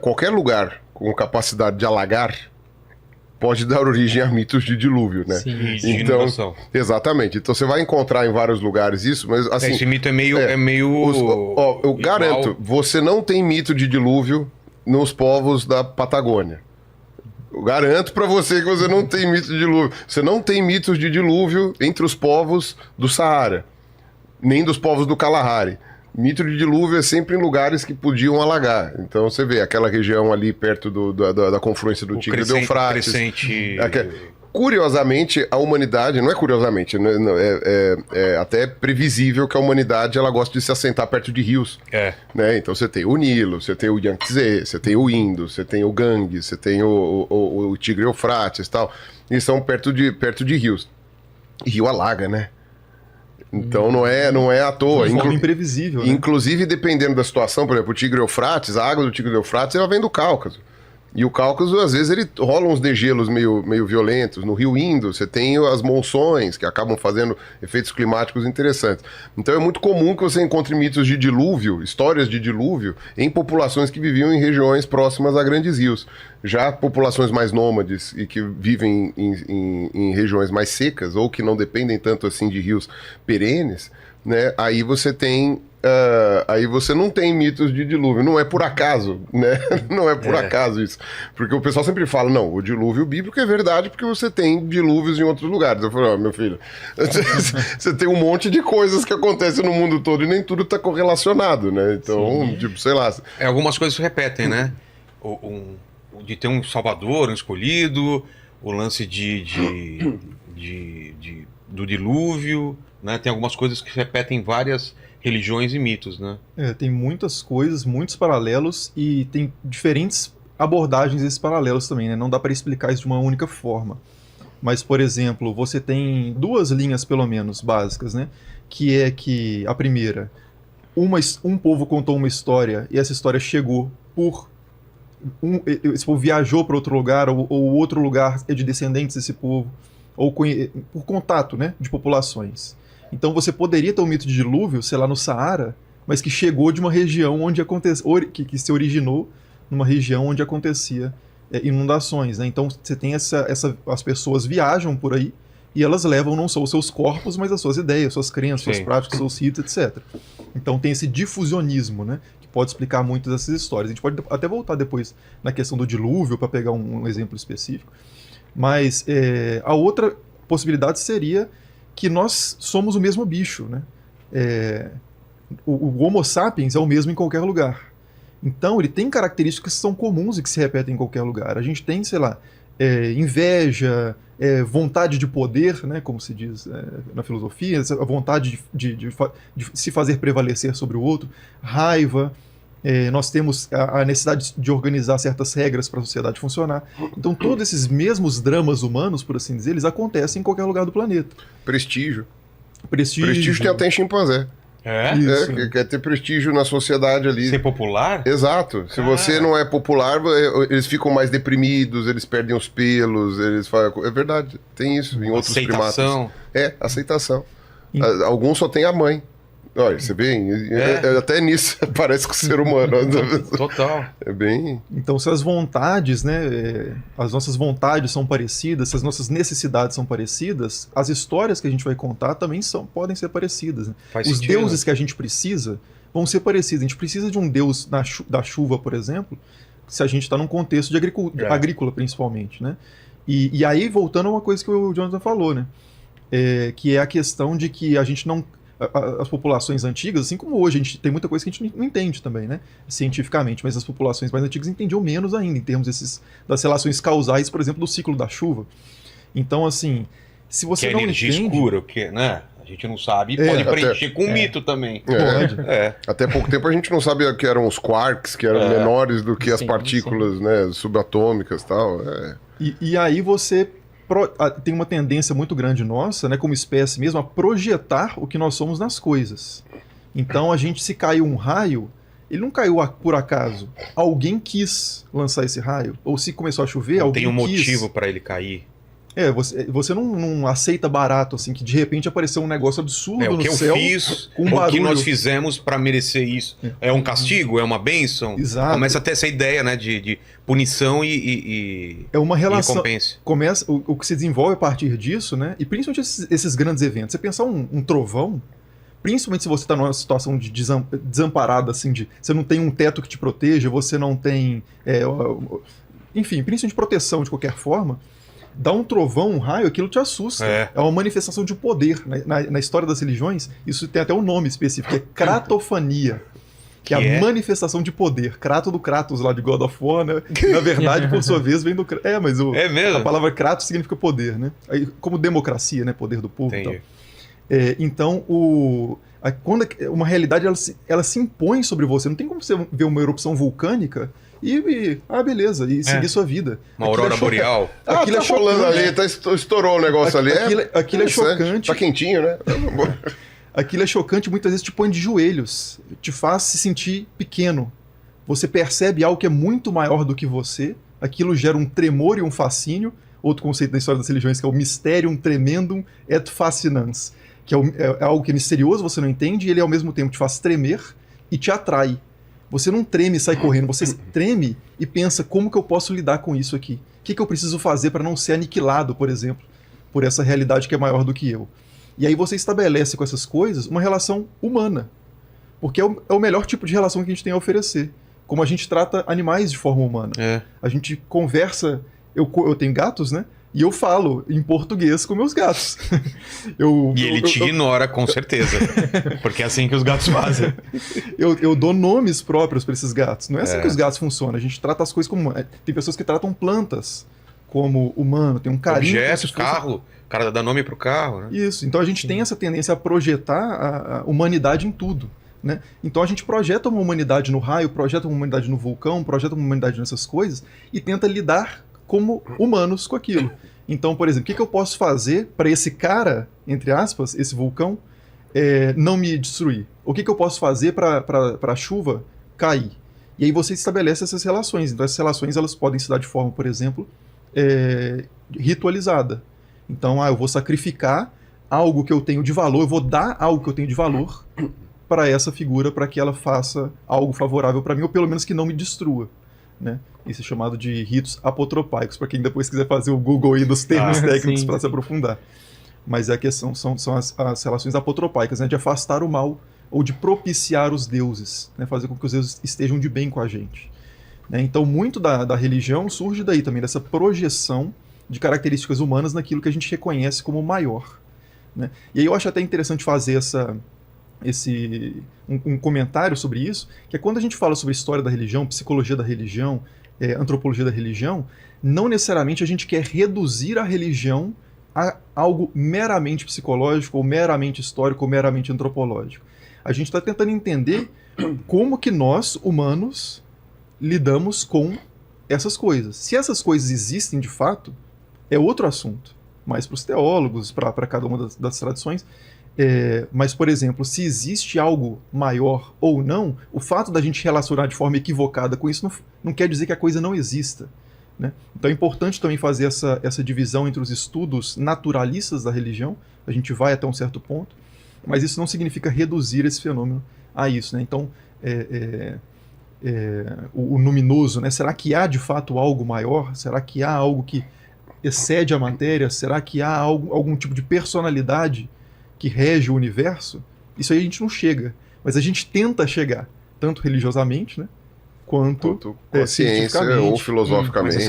Qualquer lugar com capacidade de alagar pode dar origem a mitos de dilúvio, né? Sim. E de Então, inundação. exatamente. Então você vai encontrar em vários lugares isso, mas assim... Esse mito é meio... eu garanto, você não tem mito de dilúvio nos povos da Patagônia. Eu garanto pra você que você não tem mito de dilúvio. Você não tem mitos de dilúvio entre os povos do Saara, nem dos povos do Kalahari. Mito de dilúvio é sempre em lugares que podiam alagar. Então você vê aquela região ali perto da confluência do Tigre e do Eufrates. Curiosamente, a humanidade, não é curiosamente, é até previsível que a humanidade ela gosta de se assentar perto de rios. Né? Então você tem o Nilo, você tem o Yangtze, você tem o Indo, você tem o Gangue, você tem o Tigre e Eufrates e tal. E são perto de rios. E rio alaga, né? Então não é à toa. De forma imprevisível, né? Inclusive, dependendo da situação, por exemplo, o Tigre Eufrates, a água do Tigre Eufrates, ela vem do Cáucaso. E o Cáucaso, às vezes, ele rola uns degelos meio violentos. No Rio Indo, você tem as monções, que acabam fazendo efeitos climáticos interessantes. Então é muito comum que você encontre mitos de dilúvio, histórias de dilúvio, em populações que viviam em regiões próximas a grandes rios. Já populações mais nômades e que vivem em regiões mais secas, ou que não dependem tanto assim de rios perenes, né? Aí você tem... aí você não tem mitos de dilúvio, não é por acaso, né? Não é por acaso isso, porque o pessoal sempre fala, não, o dilúvio bíblico é verdade porque você tem dilúvios em outros lugares. Eu falo, meu filho, você tem um monte de coisas que acontecem no mundo todo e nem tudo está correlacionado, né? Então, tipo, sei lá. Algumas coisas se repetem, né? De ter um salvador, um escolhido, o lance do dilúvio, né? Tem algumas coisas que se repetem em várias religiões e mitos, né? Tem muitas coisas, muitos paralelos e tem diferentes abordagens desses paralelos também, né? Não dá para explicar isso de uma única forma. Mas, por exemplo, você tem duas linhas, pelo menos, básicas, né? Que é que, a primeira, um povo contou uma história e essa história chegou esse povo viajou para outro lugar, ou outro lugar é de descendentes desse povo, ou por contato, né, de populações. Então você poderia ter um mito de dilúvio, sei lá, no Saara, mas que chegou de uma região onde que se originou numa região onde acontecia inundações, né? Então você tem as pessoas viajam por aí e elas levam não só os seus corpos, mas as suas ideias, suas crenças, suas práticas, seus ritos, etc. Então tem esse difusionismo, né? Que pode explicar muitas dessas histórias. A gente pode até voltar depois na questão do dilúvio para pegar um exemplo específico. Mas a outra possibilidade seria que nós somos o mesmo bicho, né? O Homo sapiens é o mesmo em qualquer lugar. Então ele tem características que são comuns e que se repetem em qualquer lugar. A gente tem, sei lá, inveja, vontade de poder, né, como se diz na filosofia, a vontade de se fazer prevalecer sobre o outro, raiva, nós temos a necessidade de organizar certas regras para a sociedade funcionar. Então todos esses mesmos dramas humanos, por assim dizer, eles acontecem em qualquer lugar do planeta. Prestígio tem até em chimpanzé. Quer ter prestígio na sociedade ali. Ser popular? Exato. Se você não é popular, eles ficam mais deprimidos, eles perdem os pelos, eles falam... É verdade, tem isso em outros primatas. Aceitação. Alguns só tem a mãe. Olha, você vê, até nisso parece com o ser humano. Total. É bem... Então, se as vontades, né, as nossas vontades são parecidas, se as nossas necessidades são parecidas, as histórias que a gente vai contar também podem ser parecidas. Né? Os deuses que a gente precisa vão ser parecidos. A gente precisa de um deus da chuva, por exemplo, se a gente está num contexto de agrícola, principalmente. Né? E aí, voltando a uma coisa que o Jonathan falou, né, que é a questão de que a gente não... As populações antigas, assim como hoje, a gente tem muita coisa que a gente não entende também, né, cientificamente, mas as populações mais antigas entendiam menos ainda, em termos das relações causais, por exemplo, do ciclo da chuva. Então, assim, se você que não energia entende... escura, o que, né? A gente não sabe, e pode preencher com mito também. Pode. Até pouco tempo a gente não sabia que eram os quarks, que eram menores do que as partículas né, subatômicas e tal. E aí você... tem uma tendência muito grande nossa, né, como espécie mesmo, a projetar o que nós somos nas coisas. Então, se caiu um raio, ele não caiu por acaso. Alguém quis lançar esse raio. Ou se começou a chover, alguém tem um quis. motivo para ele cair. Você não aceita barato, assim, que de repente apareceu um negócio absurdo O no que eu céu, fiz, com o que barulho. nós fizemos para merecer isso. É um castigo? É uma bênção? Exato. Começa a ter essa ideia, né, de punição e É uma relação. recompensa. Começa, o que se desenvolve a partir disso, né? E principalmente esses grandes eventos. Você pensar um trovão, principalmente se você está numa situação de desamparada, assim, você não tem um teto que te proteja, você não tem. Enfim, principalmente proteção de qualquer forma. Dá um trovão, um raio, aquilo te assusta. É uma manifestação de poder. Na história das religiões, isso tem até um nome específico, que é cratofania. Que é a manifestação de poder. Kratos do Kratos lá de God of War, né? Na verdade, por sua vez, vem do... mas mesmo? A palavra Kratos significa poder, né? Aí, como democracia, né? Poder do povo e tal. Então, quando uma realidade ela se impõe sobre você. Não tem como você ver uma erupção vulcânica beleza, e seguir sua vida. Uma aurora boreal. Aquilo tá rolando ali, estourou o negócio ali. Aquilo é chocante. Tá quentinho, né? Aquilo é chocante, muitas vezes te põe de joelhos, te faz se sentir pequeno. Você percebe algo que é muito maior do que você, aquilo gera um tremor e um fascínio. Outro conceito da história das religiões que é o mysterium tremendum et fascinans, que é algo que é misterioso, você não entende, e ele ao mesmo tempo te faz tremer e te atrai. Você não treme e sai correndo, você treme e pensa, como que eu posso lidar com isso aqui? O que eu preciso fazer para não ser aniquilado, por exemplo, por essa realidade que é maior do que eu? E aí você estabelece com essas coisas uma relação humana, porque é o melhor tipo de relação que a gente tem a oferecer. Como a gente trata animais de forma humana. A gente conversa, eu tenho gatos, né? E eu falo em português com meus gatos. E ele te ignora, com certeza. Porque é assim que os gatos fazem. Eu dou nomes próprios para esses gatos. Não é assim que os gatos funcionam. A gente trata as coisas como... Tem pessoas que tratam plantas como humano, tem um carinho... Objetos, carro. O cara dá nome pro carro, né? Isso. Então a gente tem essa tendência a projetar a humanidade em tudo. Né? Então a gente projeta uma humanidade no raio, projeta uma humanidade no vulcão, projeta uma humanidade nessas coisas e tenta lidar como humanos com aquilo. Então, por exemplo, o que eu posso fazer para esse cara, entre aspas, esse vulcão, não me destruir? O que eu posso fazer para a chuva cair? E aí você estabelece essas relações. Então essas relações elas podem se dar de forma, por exemplo, ritualizada. Então, eu vou sacrificar algo que eu tenho de valor, eu vou dar algo que eu tenho de valor para essa figura, para que ela faça algo favorável para mim, ou pelo menos que não me destrua. Né? Isso é chamado de ritos apotropaicos, para quem depois quiser fazer o Google aí dos termos técnicos para se aprofundar. Mas a questão são as relações apotropaicas, né? De afastar o mal ou de propiciar os deuses, né? Fazer com que os deuses estejam de bem com a gente. Né? Então, muito da religião surge daí também, dessa projeção de características humanas naquilo que a gente reconhece como maior. Né? E aí eu acho até interessante fazer um comentário sobre isso, que é quando a gente fala sobre história da religião, psicologia da religião, antropologia da religião, não necessariamente a gente quer reduzir a religião a algo meramente psicológico, ou meramente histórico, ou meramente antropológico. A gente está tentando entender como que nós, humanos, lidamos com essas coisas. Se essas coisas existem de fato, é outro assunto, mais para os teólogos, para cada uma das tradições. Mas, por exemplo, se existe algo maior ou não, o fato da gente relacionar de forma equivocada com isso não quer dizer que a coisa não exista. Né? Então é importante também fazer essa divisão entre os estudos naturalistas da religião, a gente vai até um certo ponto, mas isso não significa reduzir esse fenômeno a isso. Né? Então, o luminoso, né? Será que há de fato algo maior? Será que há algo que excede a matéria? Será que há algum tipo de personalidade que rege o universo? Isso aí a gente não chega, mas a gente tenta chegar, tanto religiosamente, né, quanto com a ciência ou filosoficamente.